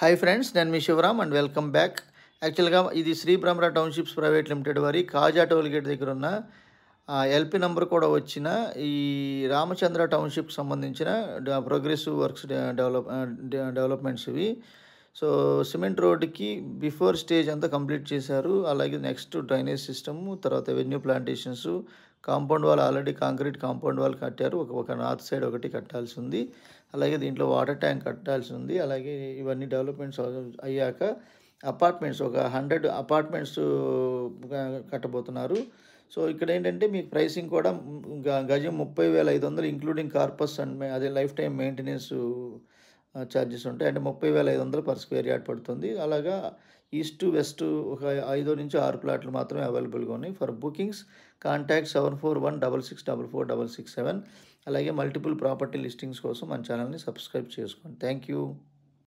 Hi friends, నేను మీ Shivaram and welcome back. యాక్చువల్గా ఇది శ్రీ బ్రహ్మరా టౌన్షిప్స్ ప్రైవేట్ లిమిటెడ్ వారి కాజా టోల్ గేట్ దగ్గర ఉన్న ఎల్పి నంబర్ కూడా వచ్చిన ఈ రామచంద్ర టౌన్షిప్ సంబంధించిన ప్రోగ్రెసివ్ వర్క్స్ డెవలప్మెంట్స్ ఇవి. సో సిమెంట్ రోడ్డుకి బిఫోర్ స్టేజ్ అంతా కంప్లీట్ చేశారు. అలాగే నెక్స్ట్ డ్రైనేజ్ సిస్టము, తర్వాత venue plantations, compound wall already concrete compound wall కట్టారు. ఒక నార్త్ సైడ్ ఒకటి కట్టాల్సి ఉంది. అలాగే దీంట్లో వాటర్ ట్యాంక్ కట్టాల్సి ఉంది. అలాగే ఇవన్నీ డెవలప్మెంట్స్ అయ్యాక అపార్ట్మెంట్స్ ఒక 100 అపార్ట్మెంట్స్ కట్టబోతున్నారు. సో ఇక్కడ ఏంటంటే మీకు ప్రైసింగ్ కూడా గజం 30,500 ఇంక్లూడింగ్ కార్పస్ అండ్ అదే లైఫ్ టైం మెయింటెనెన్స్ ఛార్జెస్ ఉంటాయి. అంటే 30,500 పర్ స్క్వేర్ యార్డ్ పడుతుంది. అలాగా ఈస్ట్ టు వెస్ట్ ఒక 5 నుంచి 6 ప్లాట్లు మాత్రమే అవైలబుల్గా ఉన్నాయి. For bookings contact 7416644667. అలాగే మల్టిపుల్ ప్రాపర్టీ లిస్టింగ్స్ కోసం మన ఛానల్ని సబ్స్క్రైబ్ చేసుకోండి. Thank you.